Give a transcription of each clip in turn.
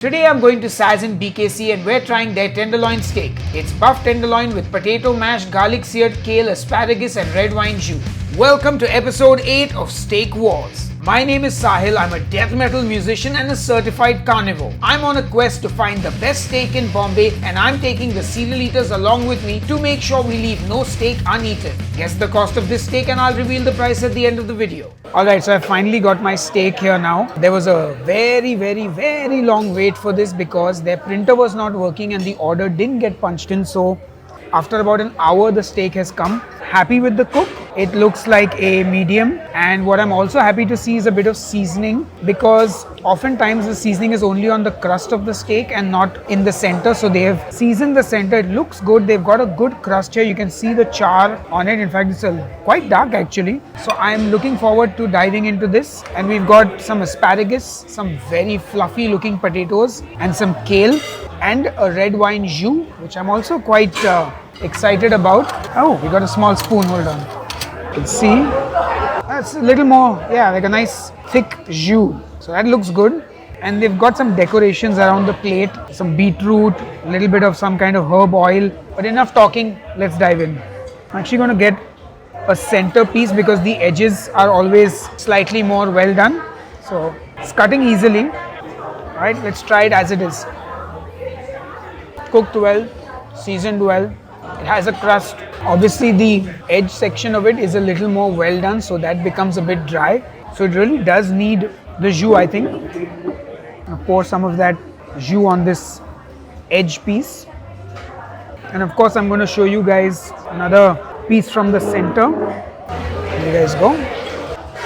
Today I'm going to SAZ in BKC and we're trying their tenderloin steak. It's buff tenderloin with potato mash, garlic seared kale, asparagus and red wine jus. Welcome to episode 8 of Steak Wars. My name is Sahil, I'm a death metal musician and a certified carnivore. I'm on a quest to find the best steak in Bombay and I'm taking the serial eaters along with me to make sure we leave no steak uneaten. Guess the cost of this steak and I'll reveal the price at the end of the video. Alright, so I finally got my steak here now. There was a very long wait for this because their printer was not working and the order didn't get punched in. So after about an hour the steak has come. Happy with the cook. It looks like a medium, and what I'm also happy to see is a bit of seasoning because oftentimes the seasoning is only on the crust of the steak and not in the center. So they have seasoned the center. It looks good. They've got a good crust here. You can see the char on it. In fact, it's quite dark actually. So I'm looking forward to diving into this. And we've got some asparagus, some very fluffy looking potatoes and some kale and a red wine jus, which I'm also quite excited about. Oh, we got a small spoon. Hold on. Let's see. That's a little more, like a nice thick jus. So that looks good. And they've got some decorations around the plate. Some beetroot, a little bit of some kind of herb oil. But enough talking, let's dive in. I'm actually going to get a center piece because the edges are always slightly more well done. So it's cutting easily. Alright, let's try it as it is. Cooked well, seasoned well. It has a crust. Obviously the edge section of it is a little more well done, so that becomes a bit dry. So it really does need the jus, I think. I'll pour some of that jus on this edge piece. And of course I'm going to show you guys another piece from the center. There you guys go.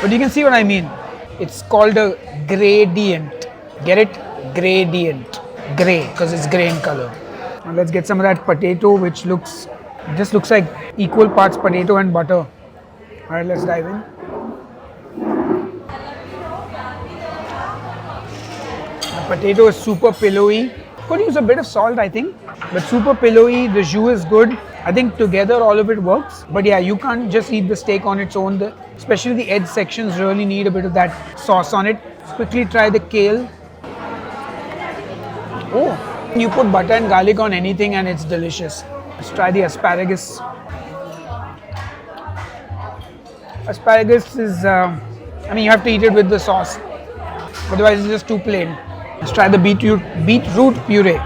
But you can see what I mean. It's called a gradient. Get it? Gradient. Grey, because it's grey in color. Now let's get some of that potato, which just looks like equal parts potato and butter. Alright, let's dive in. The potato is super pillowy. Could use a bit of salt, I think, but super pillowy. The jus is good. I think together all of it works. But yeah, you can't just eat the steak on its own. Especially the edge sections really need a bit of that sauce on it. Let's quickly try the kale. Oh, you put butter and garlic on anything and it's delicious. Let's try the asparagus. Asparagus is, you have to eat it with the sauce. Otherwise it's just too plain. Let's try the beetroot puree.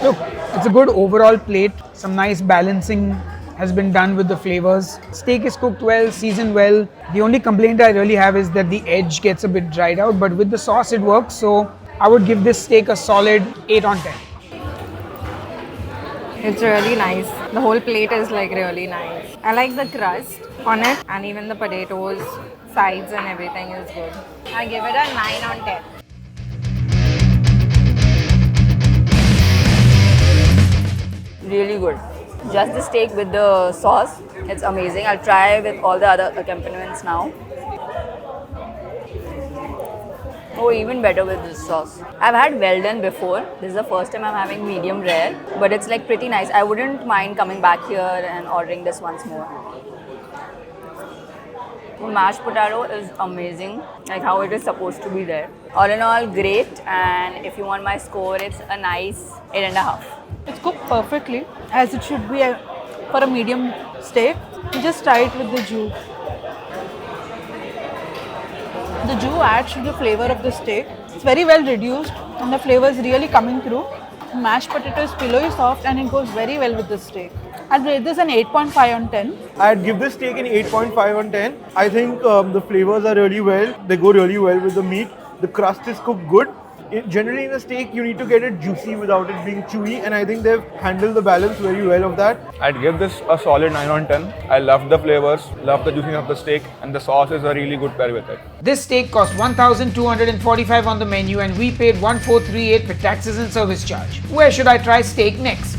Look, it's a good overall plate. Some nice balancing has been done with the flavors. Steak is cooked well, seasoned well. The only complaint I really have is that the edge gets a bit dried out, but with the sauce it works. So I would give this steak a solid 8 on 10. It's really nice. The whole plate is like really nice. I like the crust on it and even the potatoes, sides and everything is good. I give it a 9 on 10. Really good. Just the steak with the sauce, it's amazing. I'll try with all the other accompaniments now. Oh, even better with this sauce. I've had well done before. This is the first time I'm having medium rare, but it's like pretty nice. I wouldn't mind coming back here and ordering this once more. The mashed potato is amazing, like how it is supposed to be there. All in all, great. And if you want my score, it's a nice 8.5. It's cooked perfectly as it should be for a medium steak. You just try it with the jus. The jus adds to the flavor of the steak. It's very well reduced and the flavor is really coming through. The mashed potato is pillowy soft and it goes very well with the steak. I'd rate this an 8.5 on 10. I'd give this steak an 8.5 on 10. I think the flavors are really well. They go really well with the meat. The crust is cooked good. Generally in a steak, you need to get it juicy without it being chewy, and I think they've handled the balance very well of that. I'd give this a solid 9 on 10. I love the flavors, love the juiciness of the steak, and the sauce is a really good pair with it. This steak cost 1,245 on the menu and we paid 1,438 with taxes and service charge. Where should I try steak next?